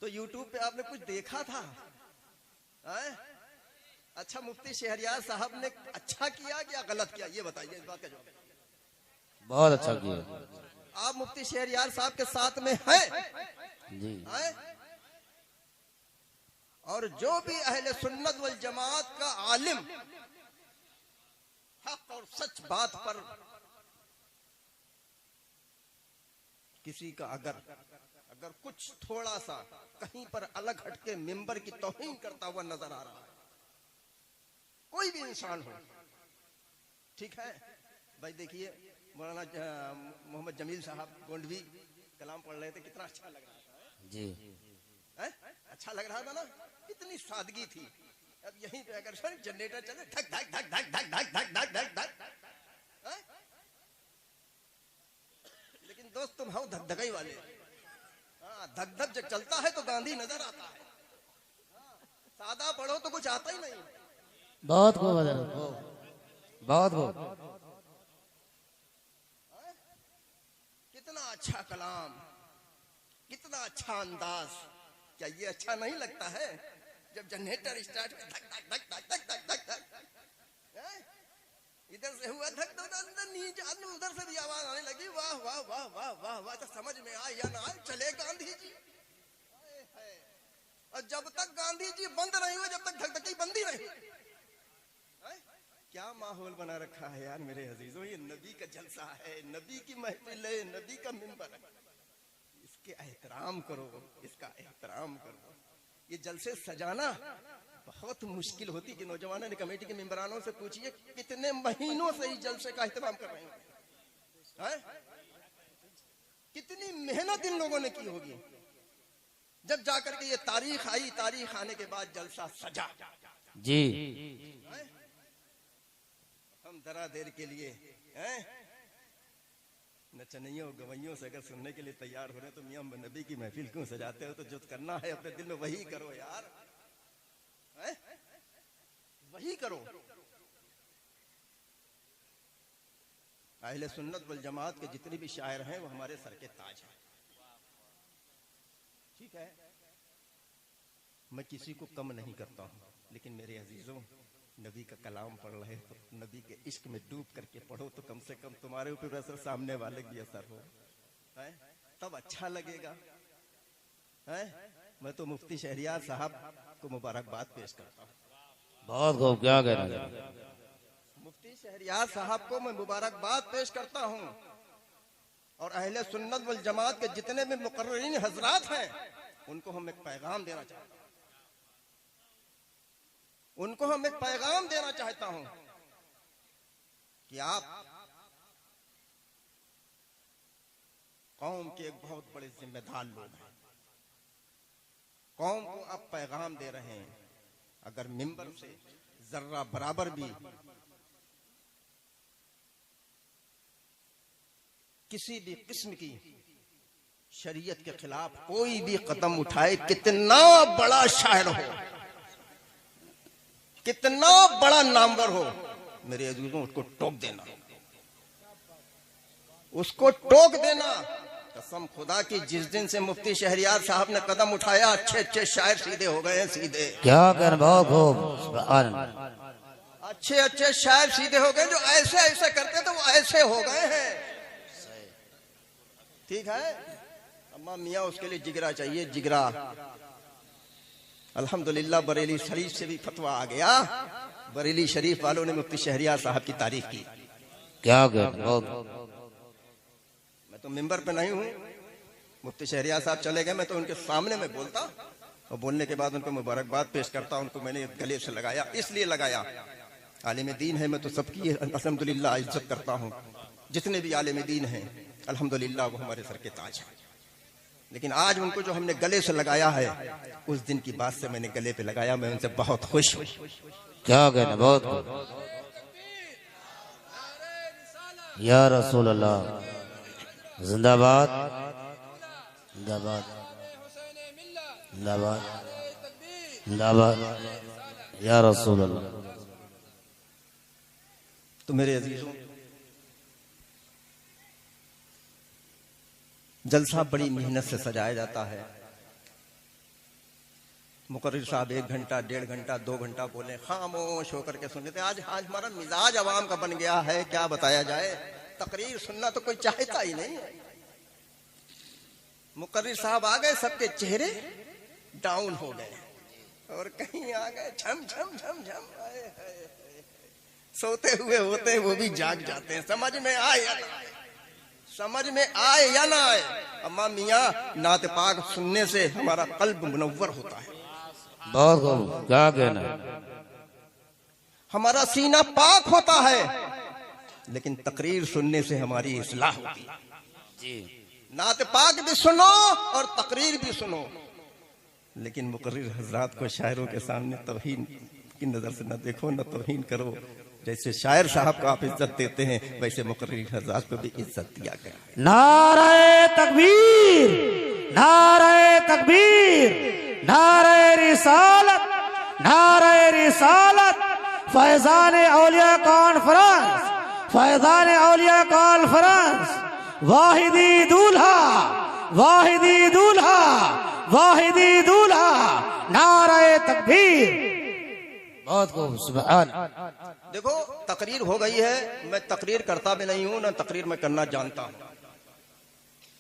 तो यूट्यूब पे आपने कुछ देखा था? अच्छा, मुफ्ती शहरयार साहब ने अच्छा किया या गलत किया, ये बताइए। इस बात का जवाब। बहुत अच्छा किया आप मुफ्ती शहरयार साहब के साथ में हैं जी। और जो भी अहले सुन्नत वल जमात का आलिम हक और सच बात पर किसी का अगर कुछ थोड़ा सा कहीं पर अलग हटके मिंबर की तौहीन करता हुआ नजर आ रहा है, कोई भी इंसान हो, ठीक है भाई। देखिए मौलाना मोहम्मद जमील साहब गोंडवी कलाम पढ़ रहे थे, कितना अच्छा लग रहा था जी। अच्छा लग रहा था ना, कितनी सादगी थी। अब यहीं पे अगर जनरेटर चले धक धक धक धक धक धक धक धक धक धक, लेकिन दोस्त तुम हो धकधकाई वाले। धक धक जब चलता है तो गांधी नजर आता है। सादा पढ़ो तो कुछ आता ही नहीं। बहुत बहुत कितना अच्छा कलाम, कितना अच्छा अंदाज। क्या ये अच्छा नहीं लगता है जब जनरेटर स्टार्ट धक धक धक धक धक धक धक धक, इधर से हुआ धक धक अंदर नीचे उधर से भी आवाज आने लगी, वाह वाह वाह वाह वाह वाह। तो समझ में आए या ना आए, चले गांधी जी। और जब तक गांधी जी बंद नहीं हुए, जब तक धकधकी बंदी नहीं। क्या माहौल बना रखा है यार मेरे अजीजों। ये नबी का जलसा है, नबी की महफिल है, नबी का मिंबर है। इसके एहतराम करो, इसका एहतराम करो। ये जलसे सजाना बहुत मुश्किल होती कि नौजवानों ने कमेटी के मेंबरानों से पूछिए कितने महीनों से इस जलसे का एहतमाम कर रहे हैं। कितनी मेहनत इन लोगों ने की होगी, जब जाकर के ये तारीख आई। तारीख आने के बाद जलसा सजा जी। हम जरा देर के लिए नचनियों गवैयों से अगर सुनने के लिए तैयार हो रहे तो मियां नबी की महफिल क्यों सजाते हो? तो जो करना है अपने दिल में वही करो यार, वही करो। अहले सुन्नत वल जमात के जितने भी शायर हैं वो हमारे सर के ताज हैं, ठीक है। मैं किसी को कम नहीं करता हूं, लेकिन मेरे अजीजों, नबी का कलाम पढ़ रहे तो नबी के इश्क में डूब करके पढ़ो, तो कम से कम तुम्हारे ऊपर असर सामने वाले भी असर हो, तब अच्छा लगेगा। मैं तो मुफ्ती शहरयार साहब को मुबारकबाद पेश करता हूँ। बहुत खूब, क्या कहना। मुफ्ती शहरयार साहब को मैं मुबारकबाद पेश करता हूँ, और अहले सुन्नत वल जमात के जितने भी मुकर्रिरीन हजरात हैं उनको हम एक पैगाम देना चाहता हूँ। उनको हम एक पैगाम देना चाहता हूं कि आप कौम के एक बहुत बड़े जिम्मेदार लोग हैं। कौम को आप पैगाम दे रहे हैं, अगर मिंबर से जर्रा बराबर भी किसी भी किस्म की शरीयत के खिलाफ कोई भी कदम उठाए, कितना बड़ा शायर हो, कितना बड़ा नामवर हो, मेरे अजीजों उसको टोक देना, उसको टोक देना। कसम खुदा की, जिस दिन से मुफ्ती शहरयार साहब ने कदम उठाया, अच्छे अच्छे शायर सीधे हो गए हैं, सीधे। क्या कहना, बहुत खूब। अच्छे अच्छे शायर सीधे हो गए, जो ऐसे ऐसे करते थे वो ऐसे हो गए हैं, ठीक है। अम्मा मियाँ उसके लिए जिगरा चाहिए, जिगरा। अल्हम्दुलिल्लाह बरेली शरीफ से भी फतवा आ गया, बरेली शरीफ वालों ने मुफ्ती शहरयार साहब की तारीफ की। क्या कहना। मैं तो मिंबर पे नहीं हूँ, मुफ्ती शहरयार साहब चले गए, मैं तो उनके सामने में बोलता, और बोलने के बाद उनको मुबारकबाद पेश करता। उनको मैंने गले से लगाया, इसलिए लगाया, आलिम दीन है, मैं तो सबकी अल्हम्दुलिल्लाह इज्जत करता हूँ। जितने भी आलिम दीन हैं अल्हम्दुलिल्लाह वो हमारे सर के ताज हैं, लेकिन आज उनको जो हमने गले से लगाया है, उस दिन की बात से मैंने गले पे लगाया, मैं उनसे बहुत खुश हूँ। क्या कहना, बहुत या रसूल अल्लाह जिंदाबाद, जिंदाबाद, जिंदाबाद, जिंदाबाद या रसूल अल्लाह। तो मेरे अजीजों, जलसा बड़ी मेहनत से सजाया जाता है, मुकर्रिर साहब 1 घंटा 1.5 घंटा 2 घंटा बोले, खामोश होकर के सुन लेते। आज आज हमारा मिजाज अवाम का बन गया है, क्या बताया जाए। तकरीर सुनना तो कोई चाहता ही नहीं है। मुकर्रिर साहब आ गए, सबके चेहरे डाउन हो गए और कहीं आ गए झम झम झम झम। सोते हुए होते हैं वो भी जाग जाते हैं। समझ में आए या ना आए, समझ में आए या ना आए। अम्मा मियाँ, नात पाक सुनने से हमारा कल्ब मुनव्वर होता है। बहुत खूब, क्या कहना है। हमारा सीना पाक होता है। लेकिन तकरीर सुनने से हमारी इस्लाह होती है। जी, नात पाक भी सुनो और तकरीर भी सुनो। लेकिन मुकर्रिर हजरात को शायरों के सामने तौहीन की नजर से न देखो, न तौहीन करो। जैसे शायर साहब को आप इज्जत देते हैं, वैसे मुकर्रिर हजरात को भी इज्जत दिया गया। नारे तकबीर, नारे तकबीर, नारे रिसालत, नारे रिसालत। फैजान औलिया कॉन्फ्रेंस, फैजान औलिया कॉन्फ्रेंस। वाहिदी दूल्हा, वाहिदी दूल्हा, वाहिदी दूल्हा। नारे तकबीर। बहुत खूब, सुभान। देखो तकरीर हो गई है। मैं तकरीर करता भी नहीं हूं, ना तकरीर में करना जानता हूं।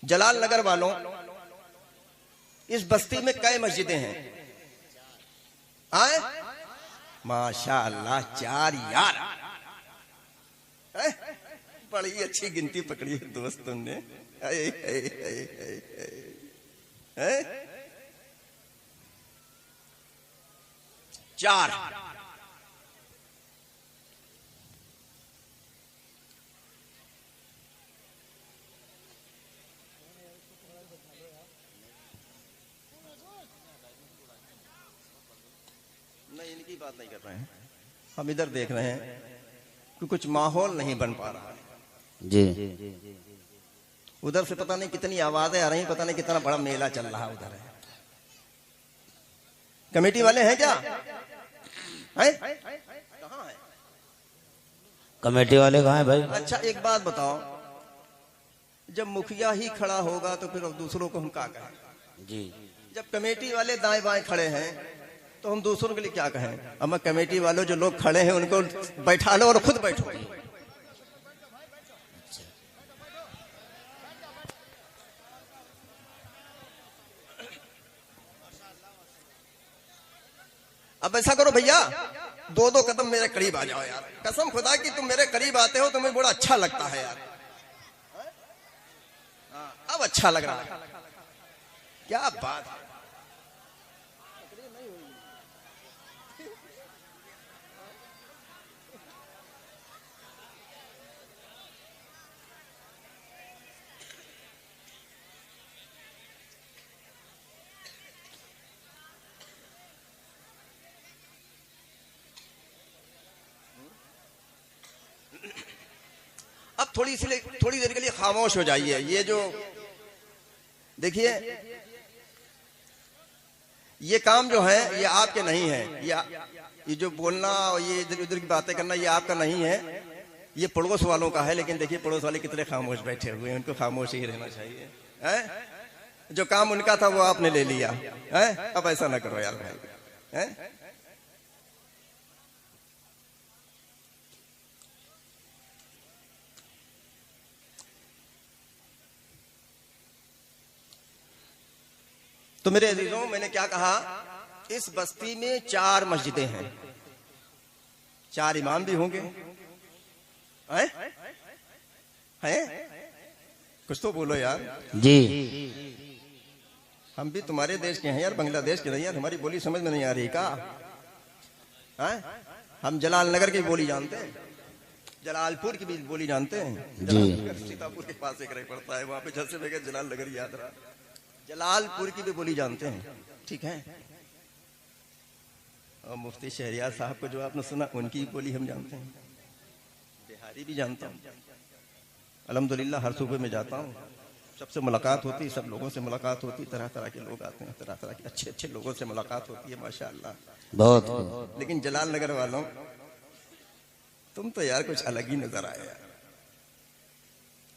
जलाल नगर वालों, इस बस्ती में कई मस्जिदें हैं? आए माशाअल्लाह 4 यार। बड़ी अच्छी गिनती पकड़ी है दोस्त तुमने। 4। नहीं, इनकी बात नहीं कर रहे हैं, हम इधर देख रहे हैं कि कुछ माहौल नहीं बन पा रहा है। जी, उधर से पता नहीं कितनी आवाजें आ रही, पता नहीं कितना बड़ा मेला चल रहा उधर है। कमेटी वाले हैं क्या? हैं? कहाँ है कमेटी वाले कहाँ हैं भाई? अच्छा एक बात बताओ, जब मुखिया ही खड़ा होगा तो फिर अब दूसरों को हम क्या कहें? जी, जब कमेटी वाले दाएं बाएं खड़े हैं तो हम दूसरों के लिए क्या कहें? अब कमेटी वालों जो लोग खड़े हैं उनको बैठा लो और खुद बैठो। अब ऐसा करो भैया, 2-2 कदम मेरे करीब आ जाओ यार। कसम खुदा की तुम मेरे करीब आते हो तो मुझे बड़ा अच्छा लगता है यार। अब अच्छा लग रहा है, क्या बात है। अब थोड़ी देर के लिए खामोश हो जाइए। ये जो देखिए, ये काम जो है ये आपके नहीं है। ये जो बोलना और ये इधर उधर की बातें करना ये आपका नहीं है, ये पड़ोस वालों का है। लेकिन देखिए पड़ोस वाले कितने खामोश बैठे हुए हैं, उनको खामोश ही रहना चाहिए। है? जो काम उनका था वो आपने ले लिया है। अब ऐसा ना करो यार भाई। है? तो मेरे अजीजों, मैंने क्या कहा, इस बस्ती में 4 मस्जिदें हैं, 4 इमाम भी होंगे। हैं? हैं? कुछ तो बोलो यार। जी, हम भी तुम्हारे देश के हैं यार, बांग्लादेश के नहीं यार। हमारी बोली समझ में नहीं आ रही का? हैं? हम जलाल नगर की बोली जानते हैं, जलालपुर की भी बोली जानते हैं। जलाल सीतापुर के पास एक रह पड़ता है, वहां पे जल से बगैर जलाल नगर याद रहा। जलालपुर की भी बोली जानते हैं, ठीक है। और मुफ्ती शहरियार साहब को जो आपने सुना, उनकी बोली हम जानते हैं। बिहारी भी जानता हूँ, अल्हम्दुलिल्लाह हर सूबे में जाता हूँ, सबसे मुलाकात होती, सब लोगों से मुलाकात होती। तरह तरह के लोग आते हैं, तरह तरह के अच्छे अच्छे लोगों से मुलाकात होती है, माशाअल्लाह। बहुत। लेकिन जलाल नगर वालों, तुम तो यार कुछ अलग ही नजर आए यार।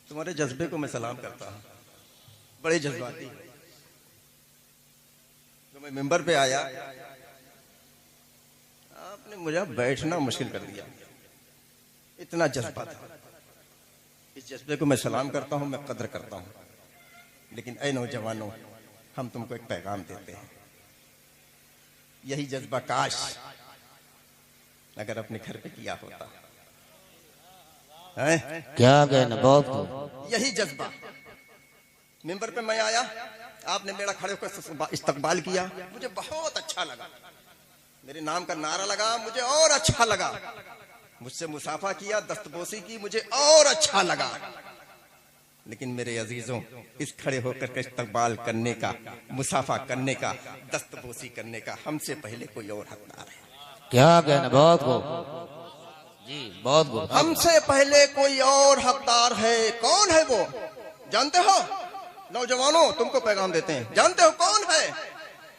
तुम्हारे जज्बे को मैं सलाम करता हूँ, बड़े जज्बाती। तो मैं मिंबर पे आया, आपने मुझे बैठना मुश्किल कर दिया, इतना जज्बा था। इस जज्बे को मैं सलाम करता हूं, मैं कद्र करता हूं। लेकिन ऐ नौजवानों, हम तुमको एक पैगाम देते हैं। यही जज्बा काश अगर अपने घर पे किया होता है। क्या कहना, बहुत खूब। यही जज्बा, मिंबर पे मैं आया, आपने मेरा खड़े होकर इस्तकबाल किया, मुझे बहुत अच्छा लगा। मेरे नाम का नारा लगा, मुझे और अच्छा लगा। मुझसे मुसाफा किया, दस्तबोसी की, मुझे और अच्छा लगा। लेकिन मेरे अजीजों, इस खड़े होकर के इस्तकबाल करने का, मुसाफा करने का, दस्तबोसी करने का हमसे पहले कोई और हकदार है। क्या कहना, बहुत खूब जी, बहुत खूब। हमसे पहले कोई और हकदार है। कौन है वो, जानते हो? नौजवानों, तुमको पैगाम देते हैं, जानते हो कौन है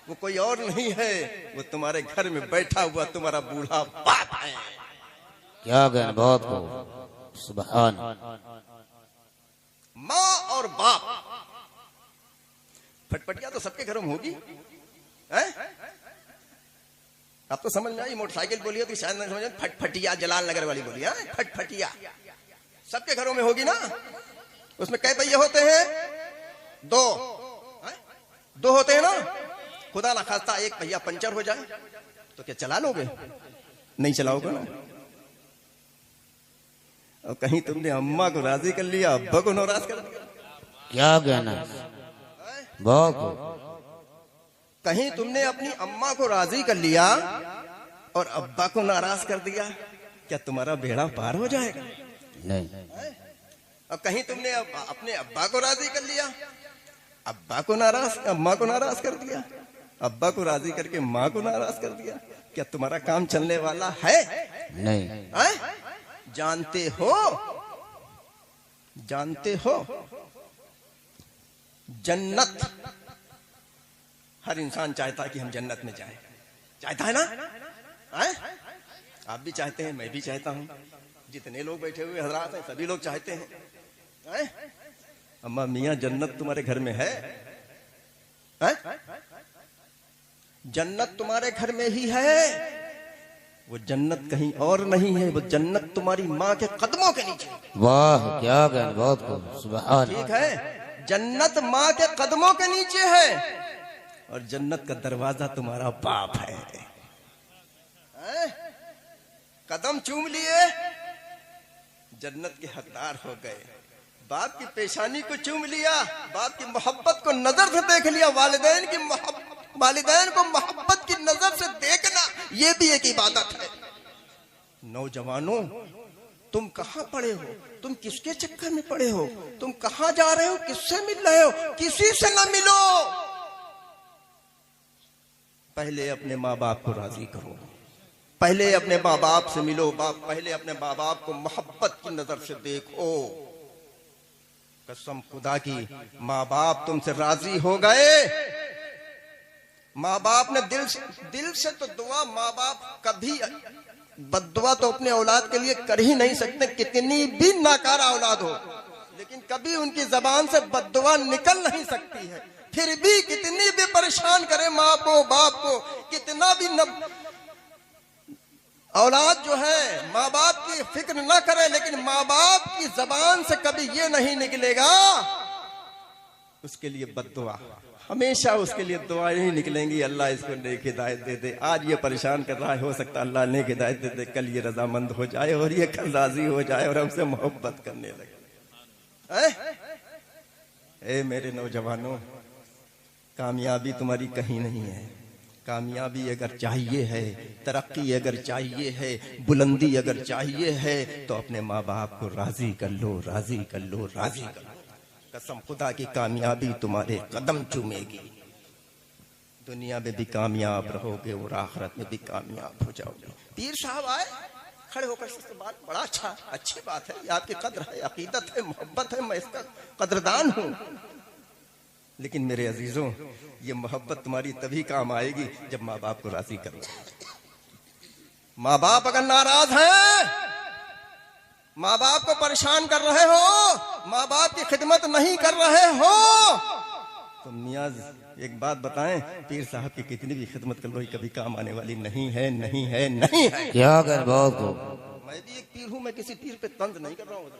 वो? कोई और नहीं है, वो तुम्हारे घर में बैठा हुआ तुम्हारा बूढ़ा बाप है। क्या कहना, बहुत खूब, सुभान। माँ और बाप, फटफटिया तो सबके घरों में होगी, हैं? आप तो समझ में आई, मोटरसाइकिल बोलिए तो शायद नहीं समझ, फटफटिया जलाल नगर वाली बोली, है फटफटिया, सबके घरों में होगी ना। उसमें कै पहिए होते हैं? दो, दो होते हैं ना। खुदा ना खास्ता एक पहिया पंचर हो जाए तो क्या चला लोगे? नहीं चलाओगे ना। और कहीं तुमने अम्मा को राजी कर लिया, अब्बा को नाराज कर दिया। क्या कहना, बहुत खूब। कहीं तुमने अपनी अम्मा को राजी कर लिया और अब्बा को नाराज कर दिया, क्या तुम्हारा बेड़ा पार हो जाएगा? नहीं। और कहीं तुमने अपने अब्बा को राजी कर लिया, अब्बा को नाराज, अम्मा को नाराज कर दिया, अब्बा को राजी करके माँ को नाराज कर दिया, क्या तुम्हारा काम चलने वाला है? नहीं। जानते हो, जानते हो, जन्नत, हर इंसान चाहता है कि हम जन्नत में जाएं, चाहता है ना? आप भी चाहते हैं, मैं भी चाहता हूं, जितने लोग बैठे हुए हजरात हैं सभी लोग चाहते हैं। अम्मा मियां, जन्नत तुम्हारे घर में है? जन्नत तुम्हारे घर में ही है। वो जन्नत कहीं और नहीं है, वो जन्नत तुम्हारी माँ के कदमों के नीचे। वाह, क्या कहना, बहुत खूब, सुभान। ठीक है, जन्नत माँ के कदमों के नीचे है और जन्नत का दरवाजा तुम्हारा बाप है। कदम चूम लिए, जन्नत के हकदार हो गए। बाप की पेशानी को चूम लिया, बाप की मोहब्बत को नजर से देख लिया। वालिदैन को मोहब्बत की नजर से देखना, ये भी एक इबादत है। नौजवानों, तुम कहां पड़े हो? तुम किसके चक्कर में पड़े हो? तुम कहां जा रहे हो? किससे मिल रहे हो? किसी से न मिलो, पहले अपने माँ बाप को राजी करो, पहले अपने माँ बाप से मिलो, पहले अपने माँ बाप को मोहब्बत की नजर से देखो। कसम खुदा की, माँ बाप तुमसे राजी हो गए, माँ बाप ने दिल से तो दुआ, माँ बाप कभी बद्दुआ तो अपने औलाद के लिए कर ही नहीं सकते, कितनी भी नाकारा औलाद हो, लेकिन कभी उनकी जबान से बद्दुआ निकल नहीं सकती है। फिर भी कितनी भी परेशान करे माँ को, बाप को, कितना भी औलाद जो है माँ बाप की फिक्र न करे, लेकिन माँ बाप की जबान से कभी ये नहीं निकलेगा उसके लिए बद्दुआ, हमेशा उसके लिए दुआएं ही निकलेंगी, अल्लाह इसको नेक हिदायत दे दे। आज ये परेशान कर रहा है, हो सकता है अल्लाह नेक हिदायत दे दे, कल ये रजामंद हो जाए और ये कल राजी हो जाए और हमसे मोहब्बत करने लगे। ए मेरे नौजवानों, कामयाबी तुम्हारी कहीं नहीं है। कामयाबी अगर चाहिए है, तरक्की अगर चाहिए है, बुलंदी अगर चाहिए है, तो अपने माँ बाप को राजी कर लो, राजी कर लो, राजी कर लो। कसम खुदा की कामयाबी तुम्हारे कदम चूमेगी। दुनिया में भी कामयाब रहोगे और आखिरत में भी कामयाब हो जाओगे। पीर साहब आए, खड़े होकर बात, बड़ा अच्छी बात है, ये आपकी कद्र है, अकीदत है, मोहब्बत है, मैं इसका कद्रदान हूं। लेकिन मेरे अजीजों, ये मोहब्बत तुम्हारी तभी काम आएगी जब माँ बाप को राजी करो। माँ बाप अगर नाराज हैं, माँ बाप को परेशान कर रहे हो, माँ बाप की खिदमत नहीं कर रहे हो, तो मियाँ एक बात बताएं, पीर साहब की कितनी भी खिदमत कर लो, ये कभी काम आने वाली नहीं है, नहीं है, नहीं है। क्या कर बहुत को। मैं भी एक पीर हूं, मैं किसी पीर पे तंज नहीं कर रहा हूं।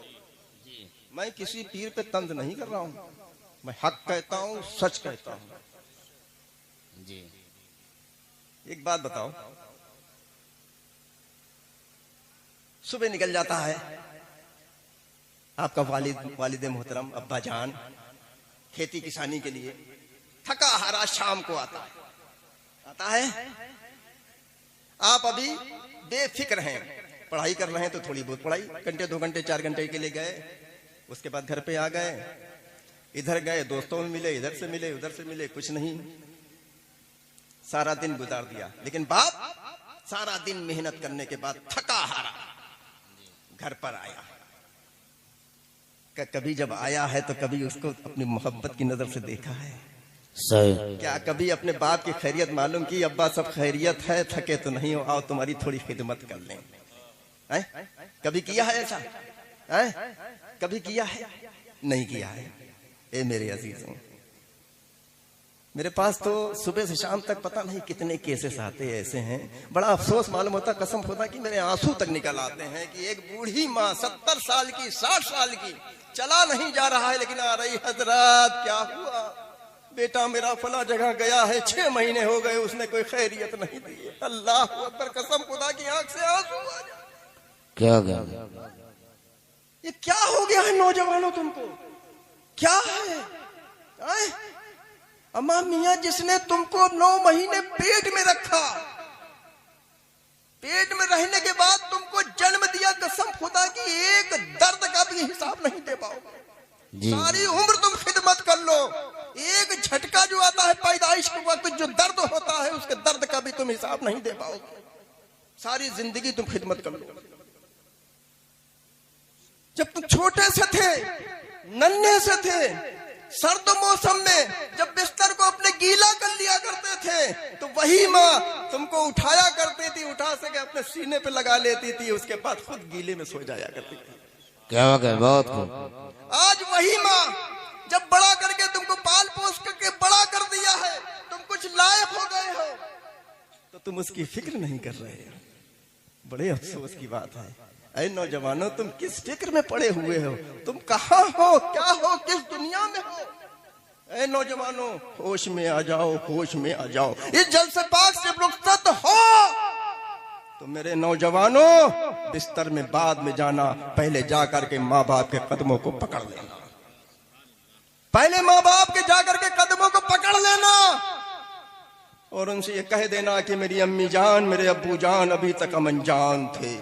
मैं किसी पीर पे तंज नहीं कर रहा हूं, मैं हक कहता हूं, सच कहता हूं। जी एक बात बताओ, सुबह निकल जाता है आपका वालिद मोहतरम अब्बा जान खेती किसानी के लिए, थका हारा शाम को आता है। आप अभी बेफिक्र हैं, पढ़ाई कर रहे हैं तो थोड़ी बहुत पढ़ाई, घंटे 2 घंटे 4 घंटे के लिए गए, उसके बाद घर पे आ गए, इधर गए दोस्तों में मिले, इधर से मिले उधर से मिले, कुछ नहीं, सारा दिन गुजार दिया। लेकिन बाप सारा दिन मेहनत करने के बाद थका हारा घर पर आया। कभी जब आया है तो कभी उसको अपनी मोहब्बत की नजर से देखा है? सही। क्या कभी अपने बाप की खैरियत मालूम की? अब्बा सब खैरियत है, थके तो नहीं हो, आओ तुम्हारी थोड़ी खिदमत कर लें। कभी किया है ऐसा? कभी किया है? नहीं किया है। ए मेरे अजीजों, मेरे पास तो सुबह से शाम तक पता नहीं कितने केसेस आते ऐसे हैं, बड़ा अफसोस मालूम होता, कसम खुदा कि मेरे आंसू तक निकल आते हैं कि एक बूढ़ी माँ 70 साल की 60 साल की, चला नहीं जा रहा है लेकिन आ रही, हजरत क्या हुआ बेटा मेरा फला जगह गया है, 6 महीने हो गए, उसने कोई खैरियत नहीं दी है। अल्लाह अकबर, कसम खुदा की आंख से आंसू आ जाए। क्या क्या ये क्या हो गया है नौजवानों तुमको? क्या है? अम्मा मियाँ जिसने तुमको 9 महीने पेट में रखा, पेट में रहने के बाद तुमको जन्म दिया, कसम खुदा की एक दर्द का भी हिसाब नहीं दे पाओगे। सारी उम्र तुम खिदमत कर लो, एक झटका जो आता है पैदाइश के वक्त जो दर्द होता है, उसके दर्द का भी तुम हिसाब नहीं दे पाओगे। सारी जिंदगी तुम खिदमत कर लो। जब तुम छोटे से थे, नन्हे से थे, सर्द मौसम में जब बिस्तर को अपने गीला कर लिया करते थे, तो वही माँ तुमको उठाया करती थी, उठा सके अपने सीने पे लगा लेती थी, उसके बाद खुद गीले में सो जाया करती थी। क्या बहुत को। आज वही माँ जब बड़ा करके तुमको पाल पोस करके बड़ा कर दिया है, तुम कुछ लायक हो गए हो, तो तुम उसकी फिक्र नहीं कर रहे हो। बड़े अफसोस की बात है। ऐ नौजवानों, तुम किस फिक्र में पड़े हुए हो? तुम कहाँ हो, क्या हो, किस दुनिया में हो? ऐ नौजवानों, होश में आ जाओ, होश में आ जाओ। इस जलसे पाक से रुखसत हो तो मेरे नौजवानों, बिस्तर में बाद में जाना, पहले जाकर के माँ बाप के कदमों को पकड़ लेना, पहले माँ बाप के जाकर के कदमों को पकड़ लेना और उनसे ये कह देना कि मेरी अम्मी जान, मेरे अब्बू जान अभी तक अनजान थे,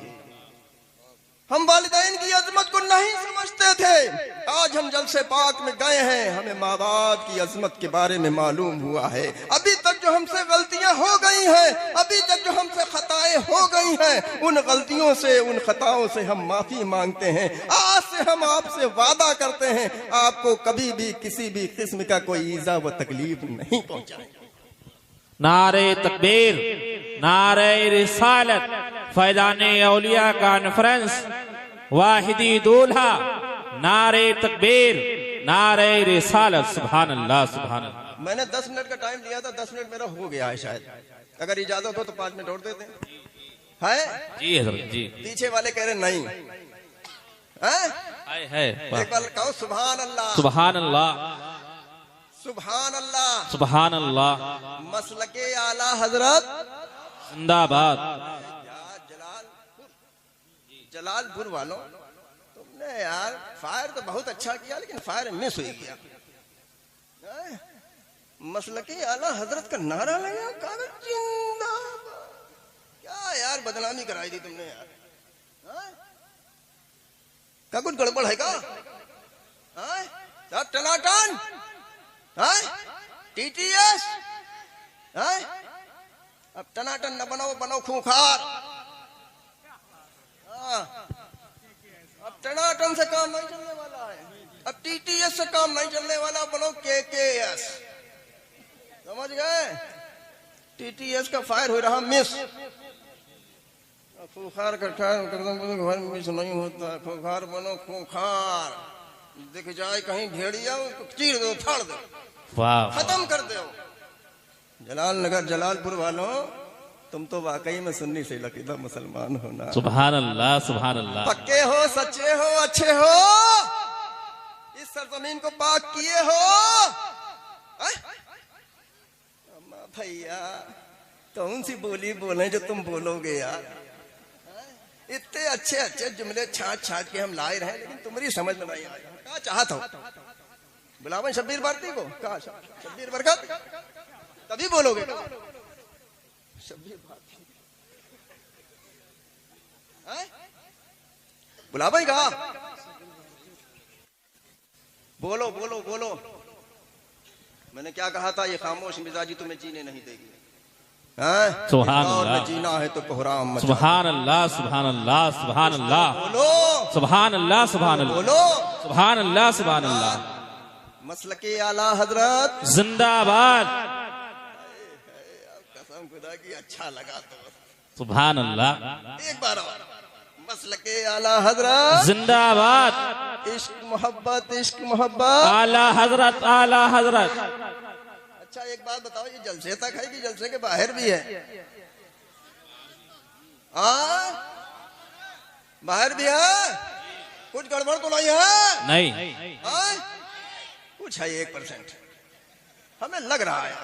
हम वालिदैन की अजमत को नहीं समझते थे, आज हम जलसे पाक में गए हैं, हमें माँ बाप की अजमत के बारे में मालूम हुआ है। अभी तक जो हमसे गलतियां हो गई हैं, अभी तक जो हमसे खताएं हो गई हैं, उन गलतियों से, उन खताओं से हम माफी मांगते हैं। आज से हम आपसे वादा करते हैं, आपको कभी भी किसी भी किस्म का कोई ईजा व तकलीफ नहीं पहुंचाएंगे। नारे तकबीर, नारे रिसालत, फैजाने औलिया कॉन्फ्रेंस, वाहिदी दूल्हा, नारे तकबीर, नारे रिसालत। सुभान अल्लाह, सुभान अल्लाह। मैंने 10 मिनट का टाइम लिया था, 10 मिनट मेरा हो गया है शायद, अगर इजाजत हो तो 5 मिनट और देते हैं। जी हजरत जी। पीछे वाले कह रहे नहीं है। एक बार कहो सुभान अल्लाह, सुभान अल्लाह, सुभान अल्लाह, सुभान अल्लाह। मसलके आला हजरत जिंदाबाद। जलालपुर वालों, तुमने यार फायर तो बहुत अच्छा किया, लेकिन फायर मिस हो गया। मसलके आला हजरत का नारा लगा, कागज जिंदाबाद। क्या यार बदनामी कराई दी तुमने यार। क्या कुछ गड़बड़ है का? सब टनाटन टीटीएस। अब टनाटन न बनो, बनो खूंखार। अब टनाटन से काम नहीं चलने वाला है, अब टीटीएस से काम नहीं चलने वाला, बनो केकेएस। समझ गए? टीटीएस का फायर हो रहा मिस, खूंखार का घर मिस नहीं होता। खूंखार बनो खूंखार, दिख जाए कहीं भेड़िया उसको चीर दो, फाड़ दो। वाह खत्म कर दो। जलाल नगर जलालपुर वालों, तुम तो वाकई में सुन्नी से लकीदा मुसलमान हो ना। सुभान अल्लाह सुभान अल्लाह। पक्के हो, सच्चे हो, अच्छे हो, इस सरजमीन को पाक किए हो। अम्मा भैया कौन सी बोली बोले जो तुम बोलोगे यार। इतने अच्छे अच्छे जुमले छाट छाट के हम लाए रहे, लेकिन तुम्हारी समझ में नहीं आया। क्या चाहता हो? बुलावे शब्बीर भारती को? कहा शब्बीर बरकत? तभी बोलोगे शब्बीर भारती। बुलावे कहा? बोलो बोलो बोलो। मैंने क्या कहा था? ये खामोश मिजाजी तुम्हें जीने नहीं देगी। सुभान अल्लाह। जीना है तो कोहराम। सुभान अल्लाह सुभान अल्लाह सुभान अल्लाह। बोलो सुभान अल्लाह सुभान अल्लाह। बोलो सुभान अल्लाह सुभान अल्लाह। मसलके आला हजरत जिंदाबाद। कसम खुदा की अच्छा लगा तो। सुभान अल्लाह। एक बार और। मसलके आला हजरत जिंदाबाद। इश्क मोहब्बत, इश्क मोहब्बत। आला हजरत आला हजरत। अच्छा एक बात बताओ, ये जलसे तक है कि जलसे के बाहर भी है? बाहर भी है? कुछ गड़बड़ तो नहीं है? नहीं। कुछ है 1%। हमें लग रहा है,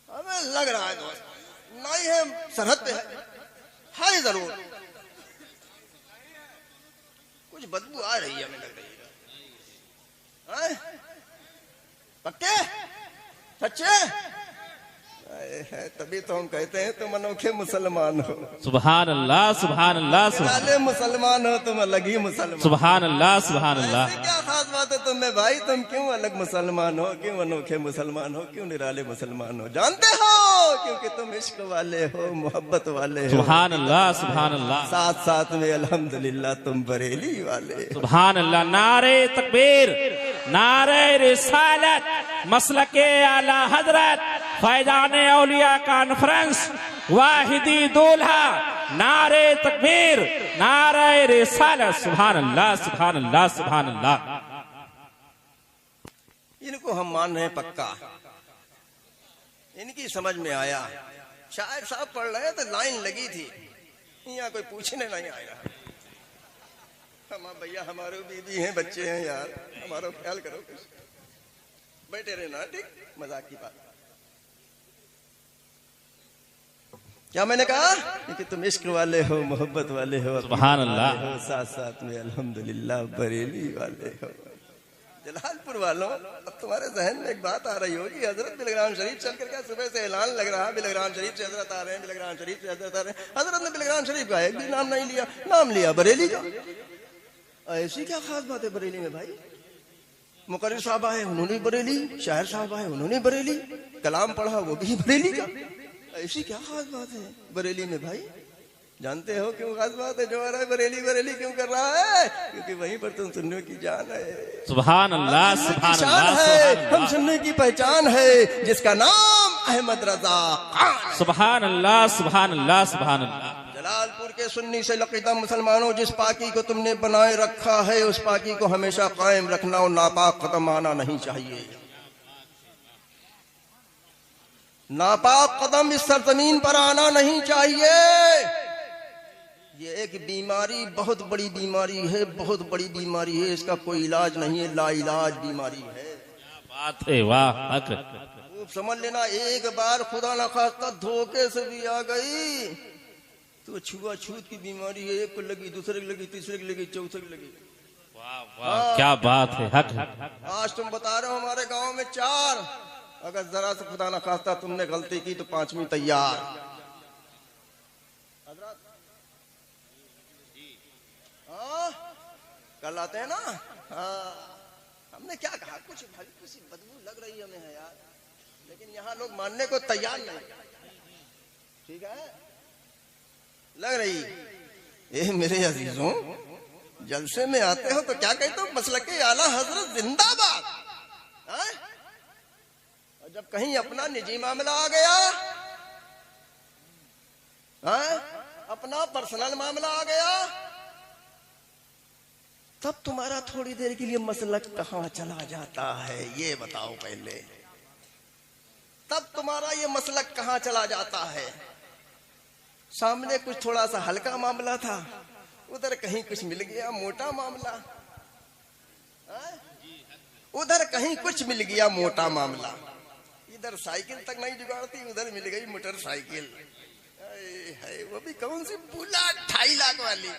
हमें लग रहा है दोस्त। नहीं है, सरहद पे है जरूर। कुछ बदबू आ रही है, हमें लग रही है। पक्के सच्चे? तभी तो हम कहते हैं तुम अनोखे मुसलमान हो। सुभान अल्लाह सुभान अल्लाह सुभान। निराले मुसलमान हो तुम, अलग ही मुसलमान। सुभान अल्लाह सुभान अल्लाह। ऐसी क्या खास बात है तुम में भाई? तुम क्यों अलग मुसलमान हो, क्यों अनोखे मुसलमान हो, क्यों निराले मुसलमान हो? जानते हो क्योंकि तुम इश्क वाले हो, मोहब्बत वाले हो। सुभान अल्लाह सुभान अल्लाह। साथ साथ में अल्हम्दुलिल्लाह तुम बरेली वाले। सुभान अल्लाह। नारे तकबीर, नारे रिसालत, मसलके आला हजरत, फैजाने औलिया कॉन्फ्रेंस, वाहिदी दूल्हा, नारे तकबीर, नारे रिसालत। सुभान अल्लाह सुभान अल्लाह सुभान अल्लाह। इनको हम मान रहे हैं पक्का। इनकी समझ में आया। शायर साहब पढ़ रहे तो लाइन लगी थी, यहाँ कोई पूछने नहीं आया। हम भैया हमारे बीवी हैं, बच्चे हैं यार, हमारा ख्याल करो। बैठे रहना, ठीक? मजाक की बात। क्या मैंने कहा? कि तुम इश्क वाले हो, मोहब्बत वाले हो, सुभान अल्लाह। साथ साथ में अल्हम्दुलिल्लाह बरेली वाले हो। जलालपुर वालों, अब तुम्हारे जहन में एक बात आ रही होगी, हजरत बिलग्राम शरीफ चल कर क्या सुबह से ऐलान लग रहा है, बिलग्राम शरीफ से हजरत आ रहे हैं, बिलग्राम शरीफ से हजरत आ रहे हैं। हजरत ने बिलग्राम शरीफ का एक भी नाम नहीं लिया, नाम लिया बरेली का। ऐसी क्या खास बात है बरेली में भाई? मुकर्रिर साहब आए, उन्होंने बरेली, शायर साहब आए, उन्होंने बरेली, कलाम पढ़ा वो भी बरेली का। ऐसी क्या खास बात है बरेली में भाई? जानते हो क्यों खास बात है? जो आ रहा है बरेली बरेली क्यों कर रहा है? क्योंकि वहीं पर तुम सुनने की जान है। सुभान अल्लाह सुभान अल्लाह है, हम सुनने की पहचान है, जिसका नाम अहमद रजा खान। सुभान अल्लाह सुभान अल्लाह सुभान अल्लाह। जलालपुर के सुन्नी से लकीदा मुसलमानों, जिस पाकी को तुमने बनाए रखा है उस पाकी को हमेशा कायम रखना और नापाक कदम आना नहीं चाहिए। नापाक कदम इस सरजमीन पर आना नहीं चाहिए। ये एक बीमारी, बहुत बड़ी बीमारी है, बहुत बड़ी बीमारी है। इसका कोई इलाज नहीं है, लाइलाज बीमारी है। बात है, वाह। खूब समझ लेना, एक बार खुदा न खास्ता धोखे से भी आ गई तो छुआछूत की बीमारी है। एक को लगी, दूसरे को लगी, तीसरे को लगी, चौथे को लगी। वाह क्या बात है, हक। आज तुम बता रहे हो हमारे गांव में 4, अगर जरा से खुदा न खास्ता तुमने गलती की तो 5वीं तैयार। कल आते हैं ना? हमने क्या कहा? कुछ हल्की सी बदबू लग रही हमें है यार, लेकिन यहाँ लोग मानने को तैयार नहीं। ठीक है, लग रही। ए मेरे अजीजों, जलसे में आते हो तो क्या कहते हो? मसलके आला हजरत जिंदाबाद। और जब कहीं अपना निजी मामला आ गया, अपना पर्सनल मामला आ गया, तब तुम्हारा थोड़ी देर के लिए मसलक कहां चला जाता है, ये बताओ पहले। तब तुम्हारा ये मसलक कहां चला जाता है? सामने कुछ थोड़ा सा हल्का मामला था, उधर कहीं कुछ मिल गया मोटा मामला, उधर कहीं कुछ मिल गया मोटा मामला। इधर साइकिल तक नहीं जुगाड़ती, उधर मिल गई मोटरसाइकिल। है वो भी कौन सी, बुलेट 2.5 लाख वाली।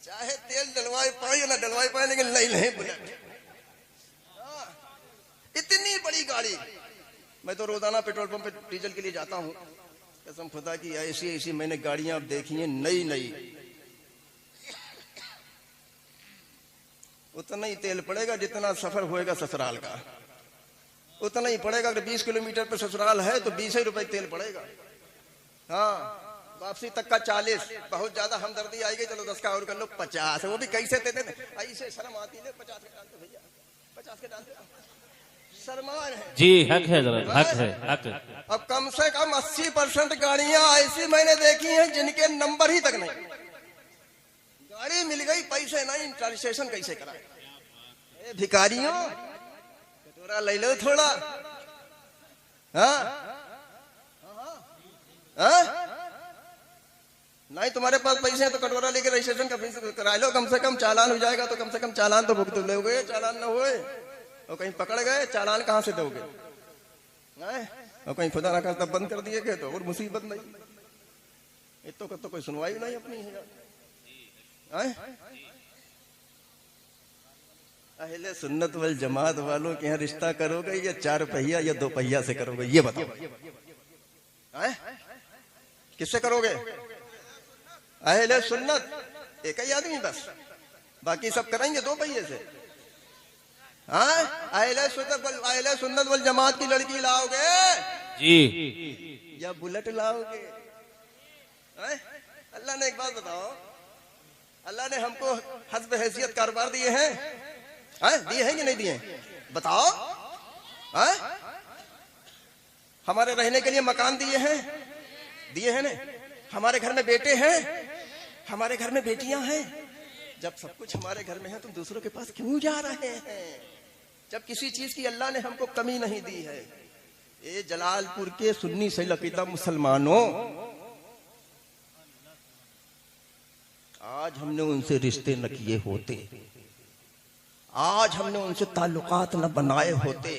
चाहे तेल डलवाए पाए या ना डलवाए पाए, लेकिन नहीं बुलेट। इतनी बड़ी गाड़ी। मैं तो रोजाना पेट्रोल पंप पे डीजल के लिए जाता हूँ, कसम खुदा की ऐसी ऐसी मैंने गाड़ियां अब देखी हैं, नई नई। उतना ही तेल पड़ेगा जितना सफर होएगा ससुराल का, उतना ही पड़ेगा। अगर 20 किलोमीटर पर ससुराल है तो 20 ही रुपए तेल पड़ेगा। हाँ, वापसी तक का 40। बहुत ज्यादा हमदर्दी आएगी, चलो 10 का और कर लो 50। वो भी कैसे देते थे, ऐसे शर्म आती है। 50 के डालते भैया, 50 के डालते, शर्मान है जी। हक है जरा, हक है, हक। अब कम से कम 80% गाड़ियां ऐसी मैंने देखी हैं जिनके नंबर ही तक नहीं। गाड़ी मिल गई, पैसे नहीं, रजिस्ट्रेशन कैसे कराए? भिखारियों, कटोरा ले लो थोड़ा। हाँ? हाँ? नहीं तुम्हारे पास पैसे हैं तो कटोरा लेके रजिस्ट्रेशन का फीस करा लो। कम से कम चालान हो जाएगा तो कम से कम चालान तो भुगत लोगे। चालान न हुए और कहीं पकड़ गए, चालान कहां से दोगे? और कहीं खुदा ना करता बंद कर दिए गए तो और मुसीबत नहीं। इतो का तो कोई सुनवाई नहीं अपनी है। अहले सुन्नत वल जमात वालों के यहाँ रिश्ता करोगे या 4 पहिया या 2 पहिया से करोगे, ये बताओ। किससे करोगे? अहले सुन्नत एक ही आदमी बस, बाकी सब करेंगे 2 पहिए से। अहले सुन्नत वल जमात की लड़की लाओगे जी या बुलेट लाओगे? अल्लाह ने एक बात बताओ, अल्लाह ने हमको हस्ब हैसियत कारोबार दिए हैं, दिए हैं कि नहीं दिए? बताओ। हमारे रहने के लिए मकान दिए हैं, दिए हैं ना? हमारे घर में बेटे हैं, हमारे घर में बेटियां हैं। जब सब कुछ हमारे घर में है, तुम दूसरों के पास क्यों जा रहे हैं? जब किसी चीज की अल्लाह ने हमको कमी नहीं दी है। ये जलालपुर के सुन्नी सैलकीदा मुसलमानों, आज हमने उनसे रिश्ते न किए होते, आज हमने उनसे ताल्लुकात न बनाए होते,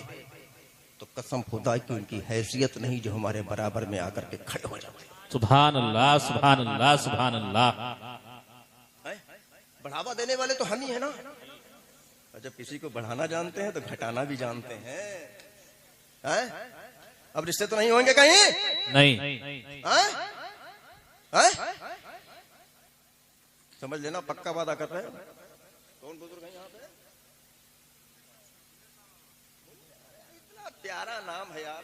तो कसम खुदा की उनकी हैसियत नहीं जो हमारे बराबर में आकर के खड़े हो जाते। सुभान अल्लाह, सुभान अल्लाह, सुभान अल्लाह। बढ़ावा देने वाले तो हम ही है ना। और जब किसी को बढ़ाना जानते हैं तो घटाना भी जानते हैं। अब रिश्ते तो नहीं होंगे कहीं? नहीं। समझ लेना, पक्का वादा कर रहे हैं। कौन बुजुर्ग है यहाँ पे? इतना प्यारा नाम है यार,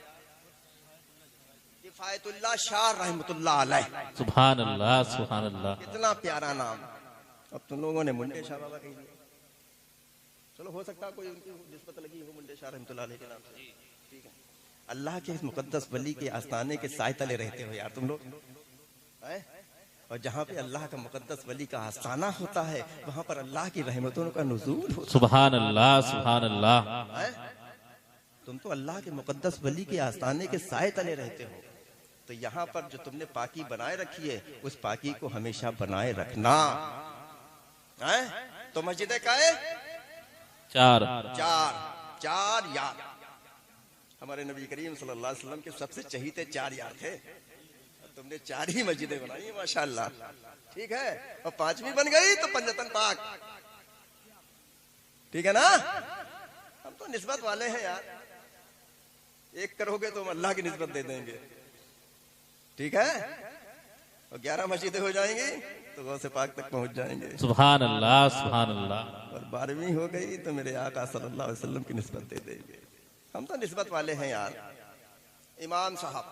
किफायतुल्लाह शाह रहमतुल्लाह अलैह। सुभान अल्लाह, सुभान अल्लाह। कितना प्यारा नाम। अब तुम लोगों ने मुंडे शाह बाबा कह दिया। चलो हो सकता है कोई उनकी निस्बत लगी हो मुंडे शाह रहमतुल्लाह अलैह के नाम से, ठीक है। अल्लाह के इस मुकद्दस वली के आस्थाने के साए तले रहते हो यार तुम लोग। और जहाँ पे अल्लाह का मुकद्दस वली का आस्थाना होता है, वहां पर अल्लाह की रहमतों का नुज़ूल होता है। सुभान अल्लाह, सुभान अल्लाह। तुम तो अल्लाह के मुकद्दस वली के आस्थाने के साए तले रहते हो, तो यहाँ पर जो तुमने पाकी बनाए रखी है, उस पाकी को हमेशा बनाए रखना। तो मस्जिदें का है 4 यार। हमारे नबी करीम सल्लल्लाहु अलैहि वसल्लम के सबसे चहीते 4 यार थे। तुमने 4 ही मस्जिदें बनाई माशाल्लाह, ठीक है। और 5वीं बन गई तो पंजतन पाक, ठीक है ना। हम तो निस्बत वाले हैं यार, एक करोगे तो हम अल्लाह की निस्बत दे देंगे, ठीक है। और 11 मस्जिदें हो जाएंगी तो गौ से पाक तक पहुंच जाएंगे। सुभान अल्लाह, सुभान अल्लाह। और 12वीं हो गई तो मेरे आका सल्लल्लाहु अलैहि वसल्लम की निस्बत दे देंगे। हम तो निस्बत वाले हैं यार। इमाम साहब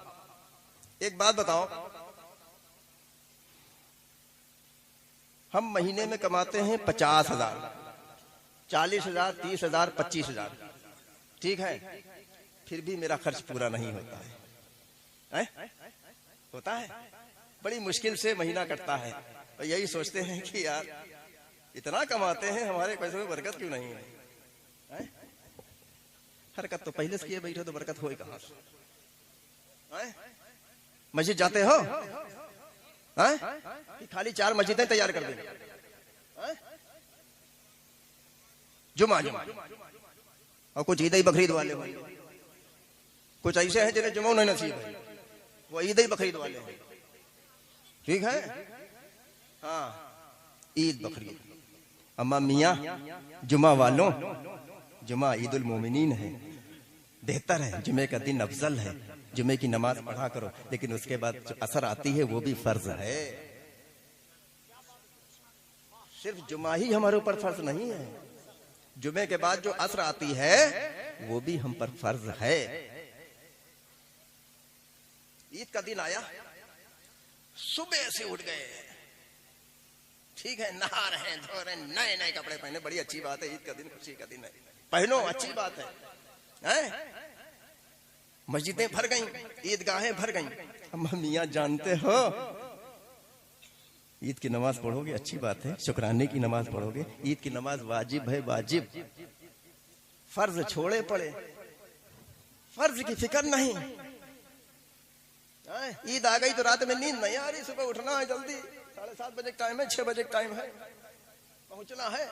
एक बात बताओ, हम महीने में कमाते हैं 50,000, 40,000, 30,000, 25,000, ठीक है। फिर भी मेरा खर्च पूरा नहीं होता है। होता है? बड़ी मुश्किल से महीना कटता है, तो यही सोचते हैं कि यार इतना कमाते हैं, हमारे पैसों में बरकत क्यों नहीं है, हैं? हरकत तो पहले से किए बैठे तो बरकत हो ही कहां से? हैं? मस्जिद जाते हो हैं? कि खाली 4 मस्जिदें तैयार कर देंगे? हैं? जुमा जुमा और कुछ ईद बकरीद वाले होंगे, कुछ ऐसे हैं जिन्हें जुमा नहीं नसीब है, वो ईद बकरीद वाले हैं, ठीक है। हाँ, ईद बकरीद। अम्मा मियाँ जुमा वालों, जुमा ईदुल मोमिनीन है, बेहतर है, जुमे का दिन अफजल है, जुमे की नमाज पढ़ा करो, लेकिन उसके बाद जो असर आती है वो भी फर्ज है। सिर्फ जुमा ही हमारे ऊपर फर्ज नहीं है, जुमे के बाद जो असर आती है वो भी हम पर फर्ज है। ईद का दिन आया, सुबह से उठ गए, ठीक है, नहा रहे हैं, धो रहे हैं, नए नए कपड़े पहने, बड़ी अच्छी बात है, ईद का दिन खुशी का दिन है, पहनो, अच्छी बात है? मस्जिदें भर गई, ईदगाहें भर गई। अम्मा मियाँ जानते हो, ईद की नमाज पढ़ोगे अच्छी बात है, शुक्राने की नमाज पढ़ोगे, ईद की नमाज वाजिब है, वाजिब, फर्ज छोड़े पड़े, फर्ज की फिक्र नहीं। ईद आ गई तो रात में नींद नहीं आ रही, सुबह उठना है जल्दी, 7:30 बजे टाइम है, 6 बजे टाइम है, पहुंचना है,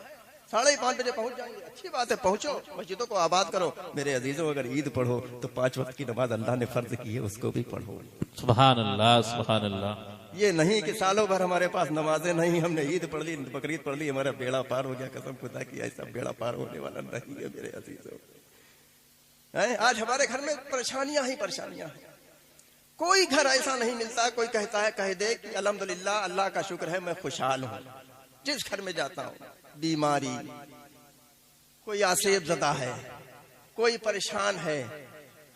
5:30 बजे पहुंच जाएंगे, अच्छी बात है, पहुंचो, मस्जिदों को आबाद करो। मेरे अजीजों, अगर ईद पढ़ो तो 5 वक्त की नमाज अल्लाह ने फर्ज की है, उसको भी पढ़ो। सुभान अल्लाह, सुभान अल्लाह। ये नहीं कि सालों भर हमारे पास नमाजें नहीं, हमने ईद पढ़ ली, बकरीद पढ़ ली, हमारा बेड़ा पार हो गया, कसम खुदा की ऐसा बेड़ा पार होने वाला नहीं है मेरे अजीजों। आज हमारे घर में परेशानियां ही परेशानियां हैं, कोई घर ऐसा नहीं मिलता कोई कहता है, कह दे कि अल्हम्दुलिल्लाह, अल्लाह का शुक्र है, मैं खुशहाल हूं। जिस घर में जाता हूं बीमारी, कोई आसेब ज़दा है, कोई परेशान है,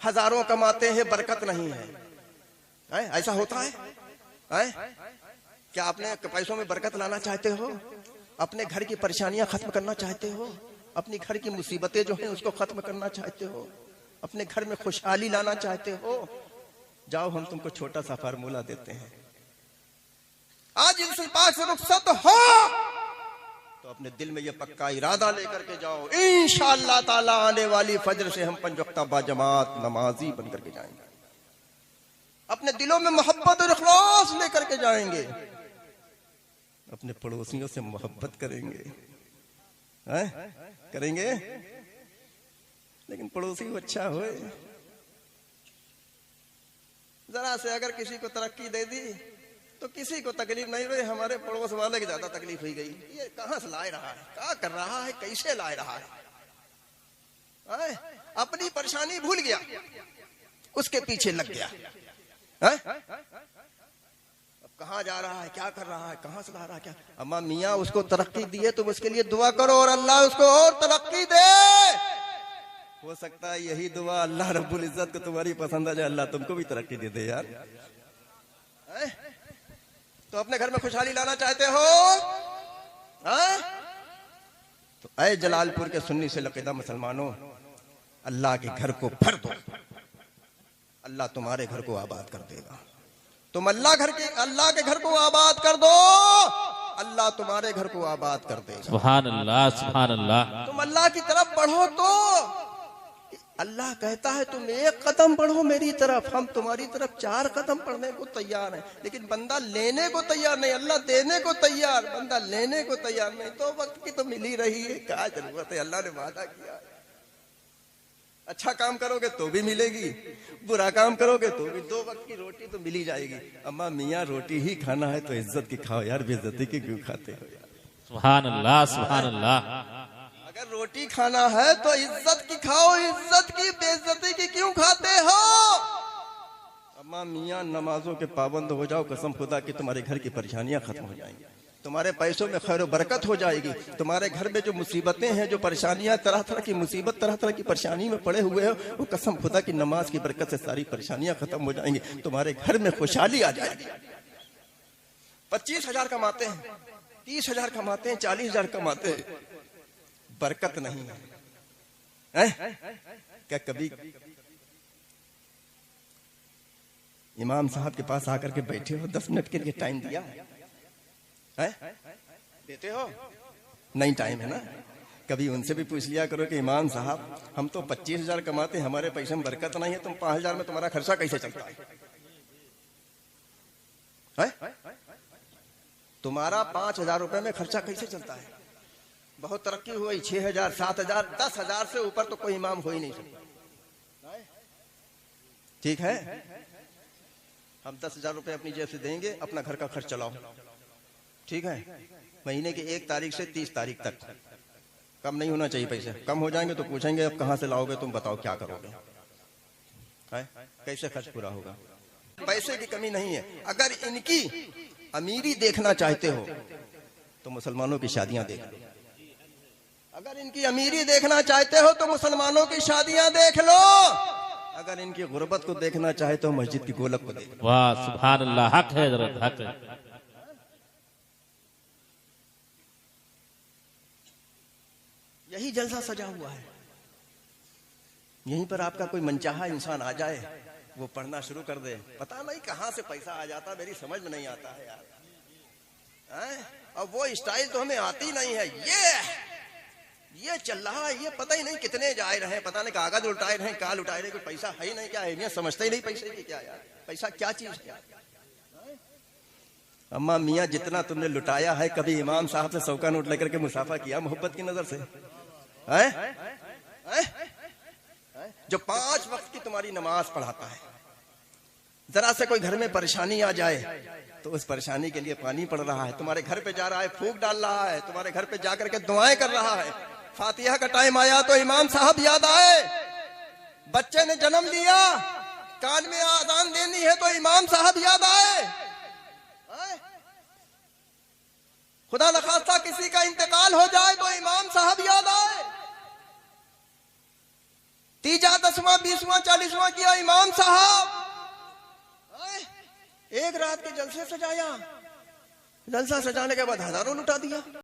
हजारों कमाते हैं, बरकत नहीं है, ऐसा होता है? क्या अपने पैसों में बरकत लाना चाहते हो? अपने घर की परेशानियां खत्म करना चाहते हो? अपनी घर की मुसीबतें जो हैं उसको खत्म करना चाहते हो? अपने घर में खुशहाली लाना चाहते हो? जाओ, हम तुमको छोटा सा फार्मूला देते हैं। आज इस पाक से रुखसत हो तो अपने दिल में ये पक्का इरादा लेकर के जाओ, इंशाअल्लाह ताला आने वाली फजर से हम 5 वक्त बाजमात नमाजी बन करके जाएंगे। अपने दिलों में मोहब्बत और इखलास लेकर के जाएंगे, अपने पड़ोसियों से मोहब्बत करेंगे, करेंगे, लेकिन पड़ोसी अच्छा होए। जरा से अगर किसी को तरक्की दे दी तो किसी को तकलीफ नहीं हुई, हमारे पड़ोस वाले की ज्यादा तकलीफ हुई गई, ये कहां से लाए रहा है, क्या कर रहा है, कैसे लाए रहा है, अपनी परेशानी भूल गया, उसके पीछे लग गया, अब कहां जा रहा है, क्या कर रहा है, कहां से ला रहा है, क्या। अम्मा मियाँ उसको तरक्की दिए, तुम उसके लिए दुआ करो और अल्लाह उसको और तरक्की दे। हो सकता है यही दुआ अल्लाह रब्बुल इज्जत को तुम्हारी पसंद आ जाए, अल्लाह तुमको भी तरक्की दे दे यार। तो अपने घर में खुशहाली लाना चाहते हो, तो ऐ जलालपुर के सुन्नी से लकीदा मुसलमानों, अल्लाह के घर को भर दो, अल्लाह तुम्हारे घर को आबाद कर देगा। तुम अल्लाह के घर को आबाद कर दो, अल्लाह तुम्हारे घर को आबाद कर देगा। सुभान अल्लाह, सुभान अल्लाह। तुम अल्लाह की तरफ बढ़ो तो अल्लाह कहता है तुम 1 कदम बढ़ो मेरी तरफ, हम तुम्हारी तरफ 4 कदम बढ़ने को तैयार हैं, लेकिन बंदा लेने को तैयार नहीं, अल्लाह देने को तैयार, बंदा लेने को तैयार नहीं। तो वक्त की तो मिल ही रही है, क्या जरूरत है, अल्लाह ने वादा किया। अच्छा काम करोगे तो भी मिलेगी, बुरा काम करोगे तो भी 2 वक्त की रोटी तो मिल ही जाएगी। अम्मा मियाँ रोटी ही खाना है तो इज्जत की खाओ यार, बेइज्जती की क्यों खाते हो यार। सुभान अल्लाह, सुभान अल्लाह। अगर रोटी खाना है तो इज्जत की खाओ, इज्जत की बेइज्जती की क्यों खाते हो। अम्मा मियाँ नमाजों के पाबंद हो जाओ, कसम खुदा की तुम्हारे घर की परेशानियां खत्म हो जाएंगी, तुम्हारे पैसों में खैर बरकत हो जाएगी, तुम्हारे घर में जो मुसीबतें हैं, जो परेशानियां, तरह तरह की मुसीबत, तरह तरह की परेशानी में पड़े हुए हो, वो कसम खुदा की नमाज की बरकत से सारी परेशानियां खत्म हो जाएंगी, तुम्हारे घर में खुशहाली आ जाएगी। 25,000 कमाते हैं, 30,000 कमाते हैं, 40,000 कमाते हैं, बरकत नहीं है। क्या कभी इमाम साहब के पास आकर के बैठे हो, 10 मिनट के लिए टाइम दिया है? देते हो? नहीं टाइम है ना। कभी उनसे भी पूछ लिया करो कि इमाम साहब हम तो 25,000 कमाते, हमारे पैसे में बरकत नहीं है, तुम 5,000 में तुम्हारा खर्चा कैसे चलता है? तुम्हारा 5,000 रुपए में खर्चा कैसे चलता है? बहुत तरक्की हुई, 6,000, 7,000, 10,000 से ऊपर तो कोई इमाम हो ही नहीं सकता। ठीक है, हम 10,000 रुपए अपनी जेब से देंगे, अपना घर का खर्च चलाओ। ठीक है, महीने की 1 तारीख से 30 तारीख तक। कम नहीं होना चाहिए पैसे, कम हो जाएंगे तो पूछेंगे अब कहां से लाओगे, तुम बताओ क्या करोगे, है? कैसे खर्च पूरा होगा? पैसे की कमी नहीं है। अगर इनकी अमीरी देखना चाहते हो तो मुसलमानों की शादियां देख लो। अगर इनकी अमीरी देखना चाहते हो तो मुसलमानों की शादियां देख लो। अगर इनकी गुर्बत को देखना चाहते हो मस्जिद की गोलक को देख लो। वाह सुभान अल्लाह, हक है हजरत, हक है। यही जलसा सजा हुआ है। यहीं पर आपका कोई मनचाहा इंसान आ जाए, वो पढ़ना शुरू कर दे, पता नहीं कहां से पैसा आ जाता, मेरी समझ में नहीं आता है यार। और वो स्टाइल तो हमें आती नहीं है। ये चल रहा है, ये पता ही नहीं कितने जाए रहे, पता नहीं कागज उल्टाए रहे, काल उठाए रहे, कोई पैसा है ही नहीं। क्या है, समझते ही नहीं पैसे की क्या यार, पैसा क्या चीज है? अम्मा मियाँ जितना तुमने लुटाया है, कभी इमाम साहब से 100 का नोट लेकर के मुसाफा किया मोहब्बत की नजर से? जो 5 वक्त की तुम्हारी नमाज पढ़ाता है, जरा से कोई घर में परेशानी आ जाए तो उस परेशानी के लिए पानी पड़ रहा है, तुम्हारे घर पे जा रहा है, फूंक डाल रहा है, तुम्हारे घर पे जाकर के दुआएं कर रहा है। फातिहा का टाइम आया तो इमाम साहब याद आए। बच्चे ने जन्म लिया, कान में आजान देनी है तो इमाम साहब याद आए। खुदा न खास्ता किसी का इंतकाल हो जाए तो इमाम साहब याद आए। 3, 10, 20, 40 किया इमाम साहब। एक रात के जलसे सजाया, जलसा सजाने के बाद हजारों लुटा दिया।